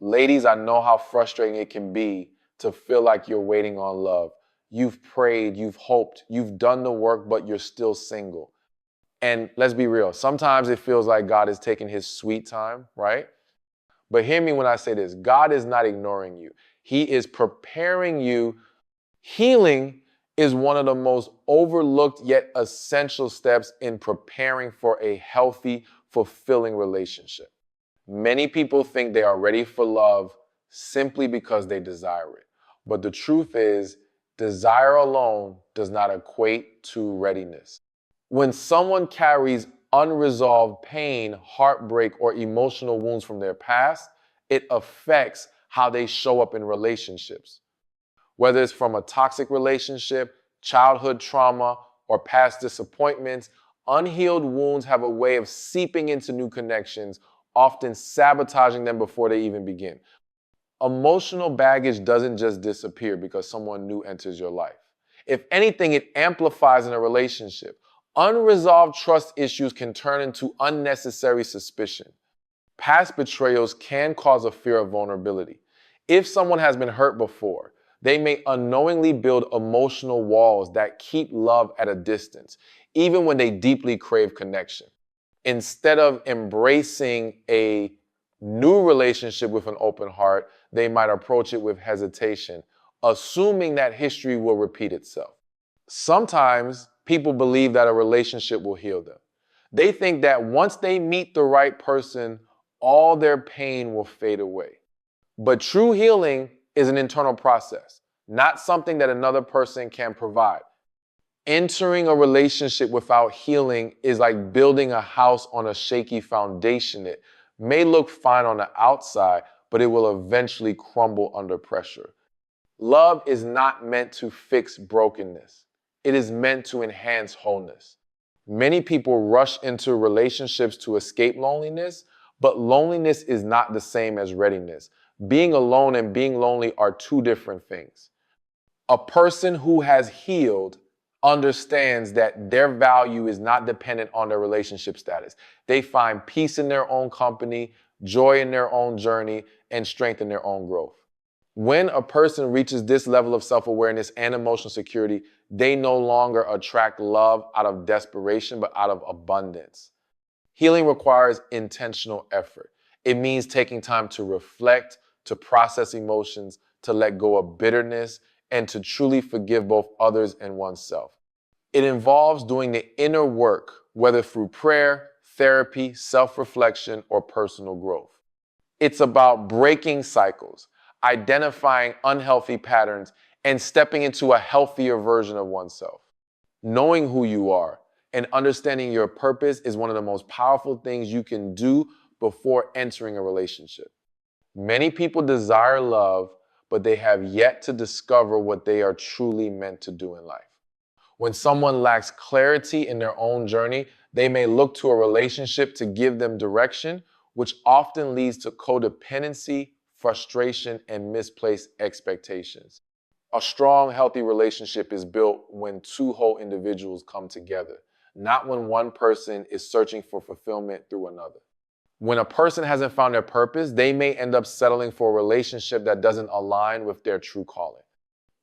Ladies, I know how frustrating it can be to feel like you're waiting on love. You've prayed, you've hoped, you've done the work, but you're still single. And let's be real, sometimes it feels like God is taking his sweet time, right? But hear me when I say this. God is not ignoring you. He is preparing you. Healing is one of the most overlooked yet essential steps in preparing for a healthy, fulfilling relationship. Many people think they are ready for love simply because they desire it. But the truth is, desire alone does not equate to readiness. When someone carries unresolved pain, heartbreak, or emotional wounds from their past, it affects how they show up in relationships. Whether it's from a toxic relationship, childhood trauma, or past disappointments, unhealed wounds have a way of seeping into new connections, often sabotaging them before they even begin. Emotional baggage doesn't just disappear because someone new enters your life. If anything, it amplifies in a relationship. Unresolved trust issues can turn into unnecessary suspicion. Past betrayals can cause a fear of vulnerability. If someone has been hurt before, they may unknowingly build emotional walls that keep love at a distance, even when they deeply crave connection. Instead of embracing a new relationship with an open heart, they might approach it with hesitation, assuming that history will repeat itself. Sometimes people believe that a relationship will heal them. They think that once they meet the right person, all their pain will fade away. But true healing is an internal process, not something that another person can provide. Entering a relationship without healing is like building a house on a shaky foundation. It may look fine on the outside, but it will eventually crumble under pressure. Love is not meant to fix brokenness. It is meant to enhance wholeness. Many people rush into relationships to escape loneliness, but loneliness is not the same as readiness. Being alone and being lonely are two different things. A person who has healed understands that their value is not dependent on their relationship status. They find peace in their own company, joy in their own journey, and strength in their own growth. When a person reaches this level of self-awareness and emotional security, they no longer attract love out of desperation, but out of abundance. Healing requires intentional effort. It means taking time to reflect, to process emotions, to let go of bitterness, and to truly forgive both others and oneself. It involves doing the inner work, whether through prayer, therapy, self-reflection, or personal growth. It's about breaking cycles, identifying unhealthy patterns, and stepping into a healthier version of oneself. Knowing who you are and understanding your purpose is one of the most powerful things you can do before entering a relationship. Many people desire love, but they have yet to discover what they are truly meant to do in life. When someone lacks clarity in their own journey, they may look to a relationship to give them direction, which often leads to codependency, frustration, and misplaced expectations. A strong, healthy relationship is built when two whole individuals come together, not when one person is searching for fulfillment through another. When a person hasn't found their purpose, they may end up settling for a relationship that doesn't align with their true calling.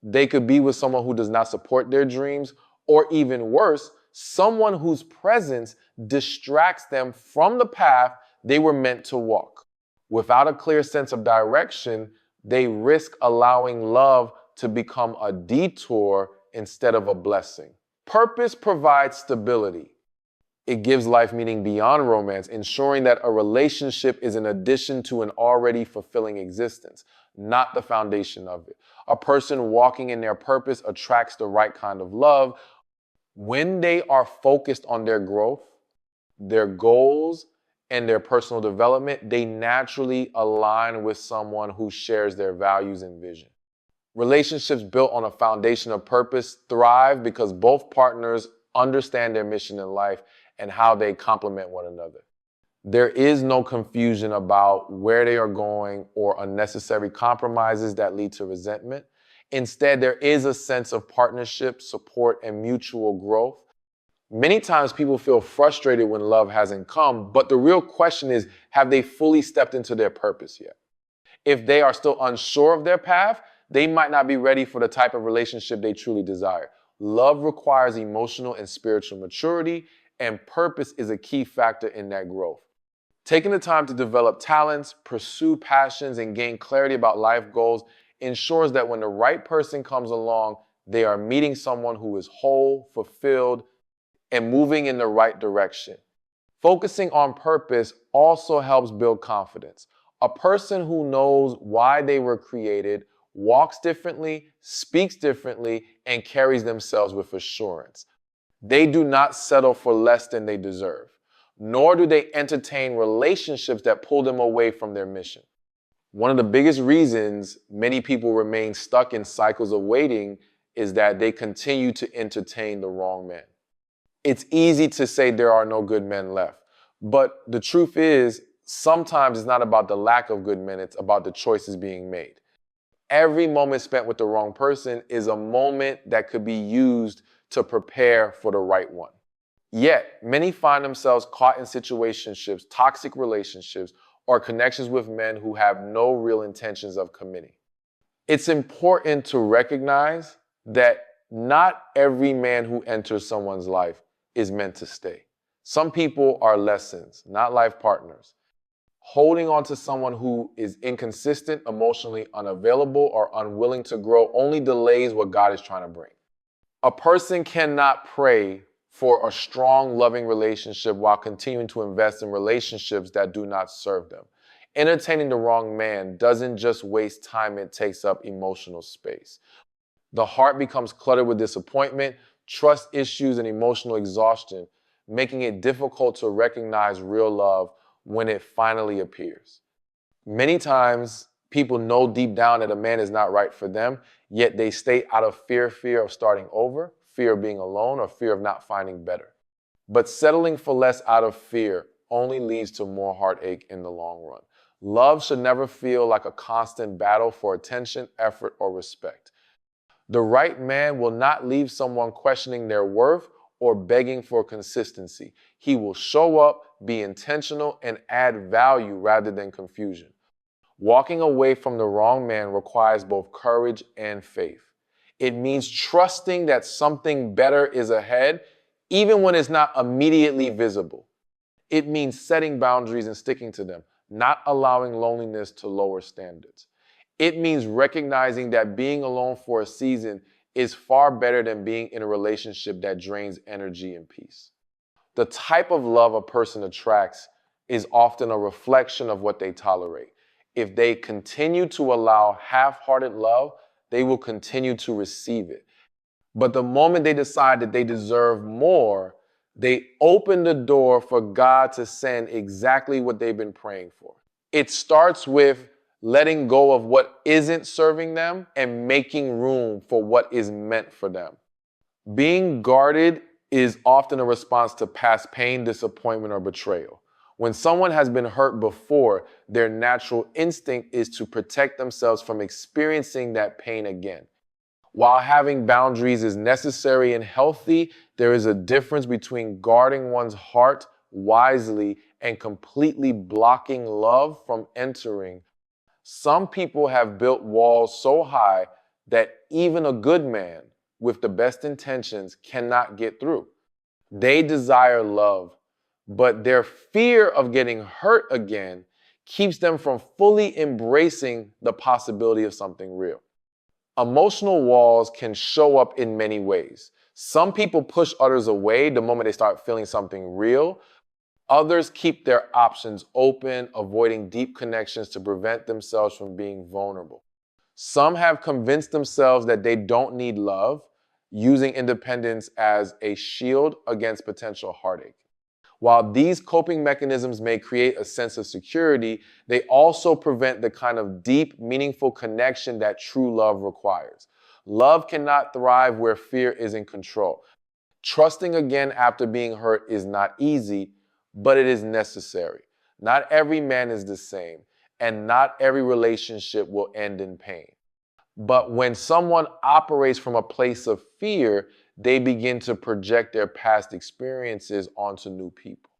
They could be with someone who does not support their dreams, or even worse, someone whose presence distracts them from the path they were meant to walk. Without a clear sense of direction, they risk allowing love to become a detour instead of a blessing. Purpose provides stability. It gives life meaning beyond romance, ensuring that a relationship is an addition to an already fulfilling existence, not the foundation of it. A person walking in their purpose attracts the right kind of love when they are focused on their growth, their goals, and their personal development. They naturally align with someone who shares their values and vision. Relationships built on a foundation of purpose thrive because both partners understand their mission in life and how they complement one another. There is no confusion about where they are going or unnecessary compromises that lead to resentment. Instead, there is a sense of partnership, support, and mutual growth. Many times people feel frustrated when love hasn't come, but the real question is, have they fully stepped into their purpose yet? If they are still unsure of their path, they might not be ready for the type of relationship they truly desire. Love requires emotional and spiritual maturity, and purpose is a key factor in that growth. Taking the time to develop talents, pursue passions, and gain clarity about life goals ensures that when the right person comes along, they are meeting someone who is whole, fulfilled, and moving in the right direction. Focusing on purpose also helps build confidence. A person who knows why they were created walks differently, speaks differently, and carries themselves with assurance. They do not settle for less than they deserve, nor do they entertain relationships that pull them away from their mission. One of the biggest reasons many people remain stuck in cycles of waiting is that they continue to entertain the wrong man. It's easy to say there are no good men left, but the truth is, sometimes it's not about the lack of good men, it's about the choices being made. Every moment spent with the wrong person is a moment that could be used to prepare for the right one. Yet, many find themselves caught in situationships, toxic relationships, or connections with men who have no real intentions of committing. It's important to recognize that not every man who enters someone's life is meant to stay. Some people are lessons, not life partners. Holding on to someone who is inconsistent, emotionally unavailable, or unwilling to grow only delays what God is trying to bring. A person cannot pray for a strong, loving relationship while continuing to invest in relationships that do not serve them. Entertaining the wrong man doesn't just waste time, it takes up emotional space. The heart becomes cluttered with disappointment, trust issues, and emotional exhaustion, making it difficult to recognize real love when it finally appears. Many times, people know deep down that a man is not right for them, yet they stay out of fear of starting over, fear of being alone, or fear of not finding better. But settling for less out of fear only leads to more heartache in the long run. Love should never feel like a constant battle for attention, effort, or respect. The right man will not leave someone questioning their worth or begging for consistency. He will show up, be intentional, and add value rather than confusion. Walking away from the wrong man requires both courage and faith. It means trusting that something better is ahead, even when it's not immediately visible. It means setting boundaries and sticking to them, not allowing loneliness to lower standards. It means recognizing that being alone for a season is far better than being in a relationship that drains energy and peace. The type of love a person attracts is often a reflection of what they tolerate. If they continue to allow half-hearted love, they will continue to receive it. But the moment they decide that they deserve more, they open the door for God to send exactly what they've been praying for. It starts with letting go of what isn't serving them and making room for what is meant for them. Being guarded is often a response to past pain, disappointment, or betrayal. When someone has been hurt before, their natural instinct is to protect themselves from experiencing that pain again. While having boundaries is necessary and healthy, there is a difference between guarding one's heart wisely and completely blocking love from entering. Some people have built walls so high that even a good man with the best intentions cannot get through. They desire love, but their fear of getting hurt again keeps them from fully embracing the possibility of something real. Emotional walls can show up in many ways. Some people push others away the moment they start feeling something real. Others keep their options open, avoiding deep connections to prevent themselves from being vulnerable. Some have convinced themselves that they don't need love, using independence as a shield against potential heartache. While these coping mechanisms may create a sense of security, they also prevent the kind of deep, meaningful connection that true love requires. Love cannot thrive where fear is in control. Trusting again after being hurt is not easy, but it is necessary. Not every man is the same, and not every relationship will end in pain. But when someone operates from a place of fear, they begin to project their past experiences onto new people.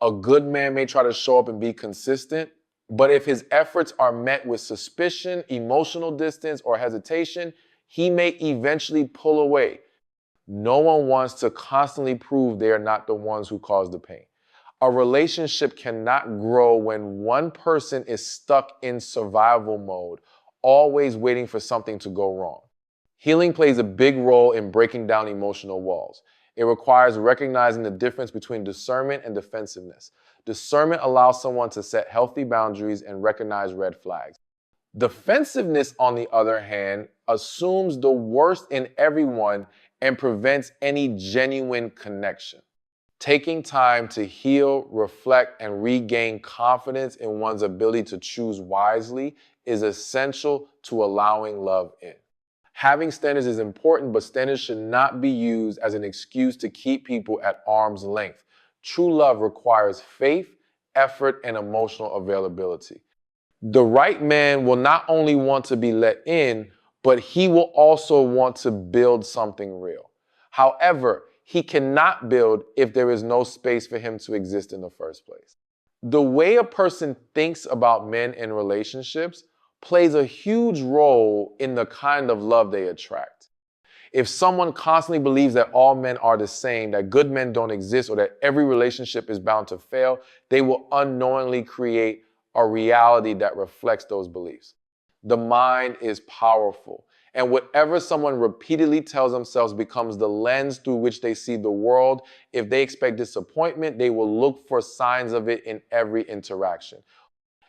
A good man may try to show up and be consistent, But if his efforts are met with suspicion, emotional distance, or hesitation, he may eventually pull away. No one wants to constantly prove they are not the ones who caused the pain. A relationship cannot grow when one person is stuck in survival mode, always waiting for something to go wrong. Healing plays a big role in breaking down emotional walls. It requires recognizing the difference between discernment and defensiveness. Discernment allows someone to set healthy boundaries and recognize red flags. Defensiveness, on the other hand, assumes the worst in everyone and prevents any genuine connection. Taking time to heal, reflect, and regain confidence in one's ability to choose wisely is essential to allowing love in. Having standards is important, but standards should not be used as an excuse to keep people at arm's length. True love requires faith, effort, and emotional availability. The right man will not only want to be let in, but he will also want to build something real. However, he cannot build if there is no space for him to exist in the first place. The way a person thinks about men in relationships plays a huge role in the kind of love they attract. If someone constantly believes that all men are the same, that good men don't exist, or that every relationship is bound to fail, they will unknowingly create a reality that reflects those beliefs. The mind is powerful, and whatever someone repeatedly tells themselves becomes the lens through which they see the world. If they expect disappointment, they will look for signs of it in every interaction.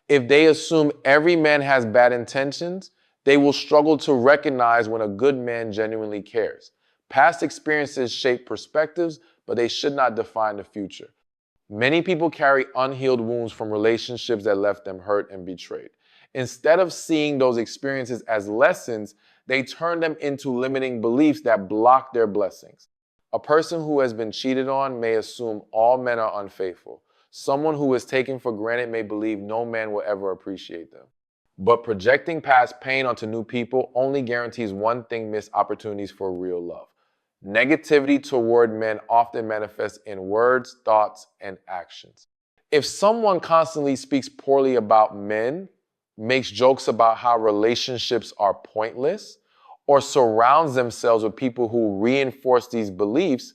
If they assume every man has bad intentions, they will struggle to recognize when a good man genuinely cares. Past experiences shape perspectives, but they should not define the future. Many people carry unhealed wounds from relationships that left them hurt and betrayed. Instead of seeing those experiences as lessons, they turn them into limiting beliefs that block their blessings. A person who has been cheated on may assume all men are unfaithful. Someone who is taken for granted may believe no man will ever appreciate them. But projecting past pain onto new people only guarantees one thing: missed opportunities for real love. Negativity toward men often manifests in words, thoughts, and actions. If someone constantly speaks poorly about men, makes jokes about how relationships are pointless, or surrounds themselves with people who reinforce these beliefs,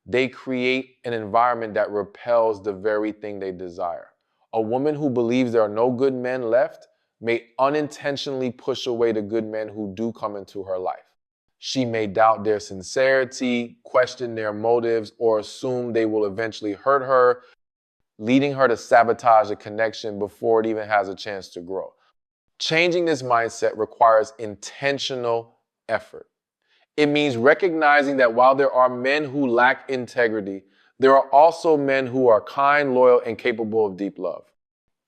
they create an environment that repels the very thing they desire. A woman who believes there are no good men left may unintentionally push away the good men who do come into her life. She may doubt their sincerity, question their motives, or assume they will eventually hurt her, leading her to sabotage a connection before it even has a chance to grow. Changing this mindset requires intentional effort. It means recognizing that while there are men who lack integrity, there are also men who are kind, loyal, and capable of deep love.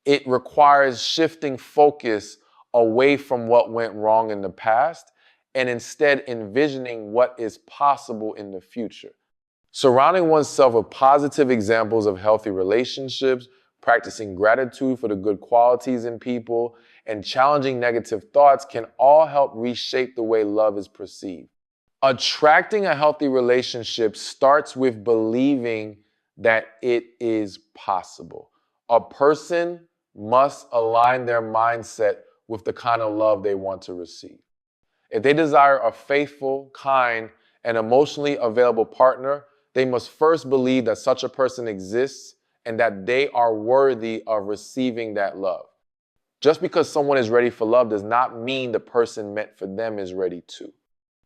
It requires shifting focus away from what went wrong in the past and instead envisioning what is possible in the future. Surrounding oneself with positive examples of healthy relationships, practicing gratitude for the good qualities in people, and challenging negative thoughts can all help reshape the way love is perceived. Attracting a healthy relationship starts with believing that it is possible. A person must align their mindset with the kind of love they want to receive. If they desire a faithful, kind, and emotionally available partner, they must first believe that such a person exists and that they are worthy of receiving that love. Just because someone is ready for love does not mean the person meant for them is ready too.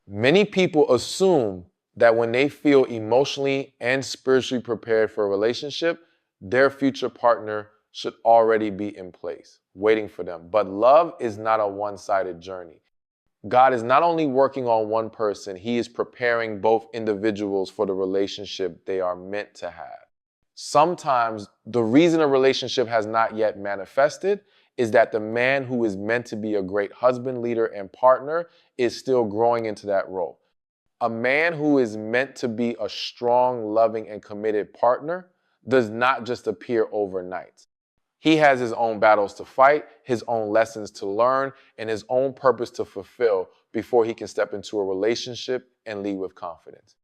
Many people assume that when they feel emotionally and spiritually prepared for a relationship, their future partner should already be in place, waiting for them. But love is not a one-sided journey. God is not only working on one person, He is preparing both individuals for the relationship they are meant to have. Sometimes the reason a relationship has not yet manifested is that the man who is meant to be a great husband, leader, and partner is still growing into that role. A man who is meant to be a strong, loving, and committed partner does not just appear overnight. He has his own battles to fight, his own lessons to learn, and his own purpose to fulfill before he can step into a relationship and lead with confidence.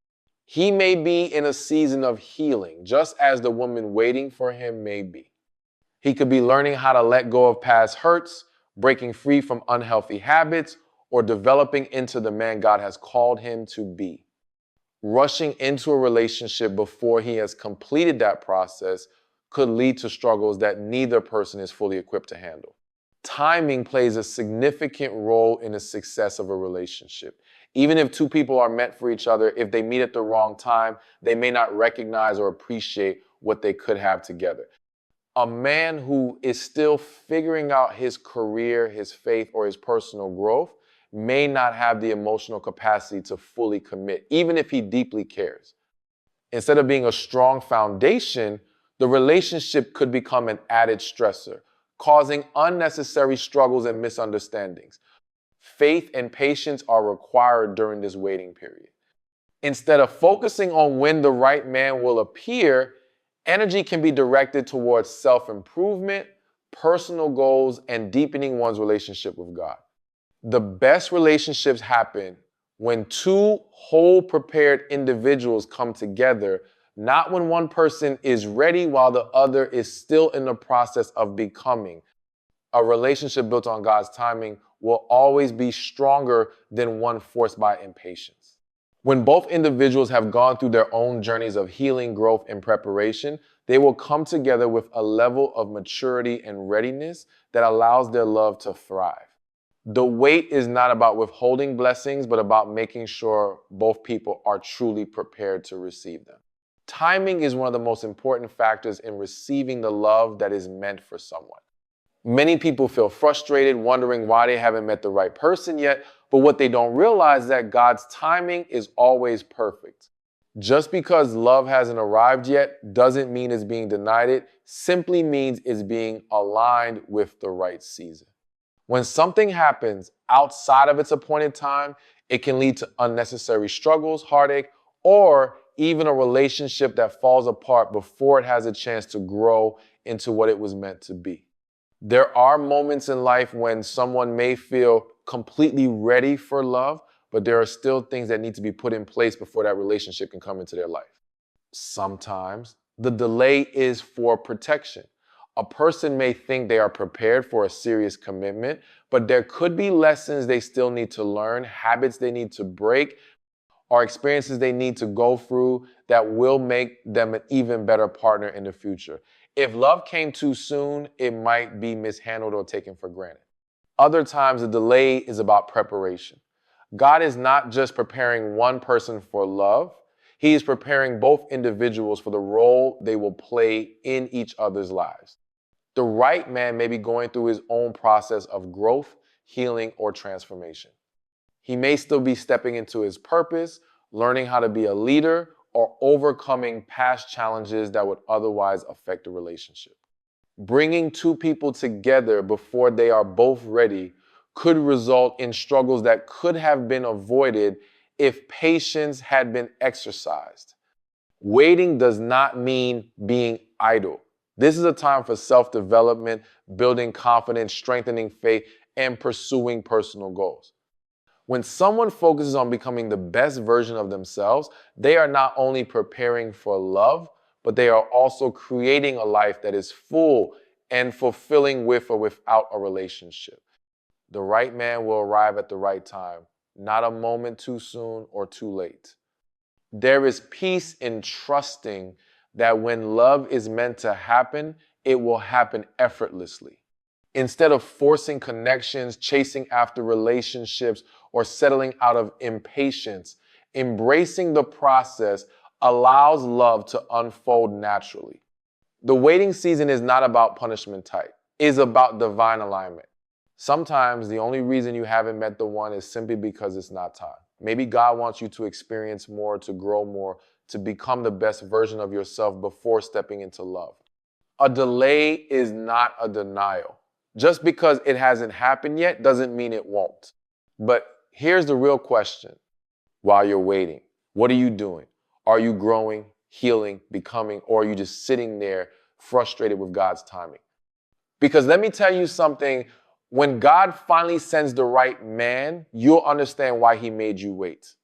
He may be in a season of healing, just as the woman waiting for him may be. He could be learning how to let go of past hurts, breaking free from unhealthy habits, or developing into the man God has called him to be. Rushing into a relationship before he has completed that process could lead to struggles that neither person is fully equipped to handle. Timing plays a significant role in the success of a relationship. Even if two people are meant for each other, if they meet at the wrong time, they may not recognize or appreciate what they could have together. A man who is still figuring out his career, his faith, or his personal growth may not have the emotional capacity to fully commit, even if he deeply cares. Instead of being a strong foundation, the relationship could become an added stressor, causing unnecessary struggles and misunderstandings. Faith and patience are required during this waiting period. Instead of focusing on when the right man will appear, energy can be directed towards self-improvement, personal goals, and deepening one's relationship with God. The best relationships happen when two whole prepared individuals come together, not when one person is ready while the other is still in the process of becoming. A relationship built on God's timing will always be stronger than one forced by impatience. When both individuals have gone through their own journeys of healing, growth, and preparation, they will come together with a level of maturity and readiness that allows their love to thrive. The wait is not about withholding blessings, but about making sure both people are truly prepared to receive them. Timing is one of the most important factors in receiving the love that is meant for someone. Many people feel frustrated, wondering why they haven't met the right person yet, but what they don't realize is that God's timing is always perfect. Just because love hasn't arrived yet doesn't mean it's being denied it, simply means it's being aligned with the right season. When something happens outside of its appointed time, it can lead to unnecessary struggles, heartache, or even a relationship that falls apart before it has a chance to grow into what it was meant to be. There are moments in life when someone may feel completely ready for love, but there are still things that need to be put in place before that relationship can come into their life. Sometimes the delay is for protection. A person may think they are prepared for a serious commitment, but there could be lessons they still need to learn, habits they need to break, or experiences they need to go through that will make them an even better partner in the future. If love came too soon, it might be mishandled or taken for granted. Other times, the delay is about preparation. God is not just preparing one person for love, He is preparing both individuals for the role they will play in each other's lives. The right man may be going through his own process of growth, healing, or transformation. He may still be stepping into his purpose, learning how to be a leader, or overcoming past challenges that would otherwise affect the relationship. Bringing two people together before they are both ready could result in struggles that could have been avoided if patience had been exercised. Waiting does not mean being idle. This is a time for self-development, building confidence, strengthening faith, and pursuing personal goals. When someone focuses on becoming the best version of themselves, they are not only preparing for love, but they are also creating a life that is full and fulfilling with or without a relationship. The right man will arrive at the right time, not a moment too soon or too late. There is peace in trusting that when love is meant to happen, it will happen effortlessly. Instead of forcing connections, chasing after relationships, or settling out of impatience, embracing the process allows love to unfold naturally. The waiting season is not about punishment type. It is about divine alignment. Sometimes the only reason you haven't met the one is simply because it's not time. Maybe God wants you to experience more, to grow more, to become the best version of yourself before stepping into love. A delay is not a denial. Just because it hasn't happened yet doesn't mean it won't. But here's the real question. While you're waiting, what are you doing? Are you growing, healing, becoming, or are you just sitting there frustrated with God's timing? Because let me tell you something, when God finally sends the right man, you'll understand why He made you wait.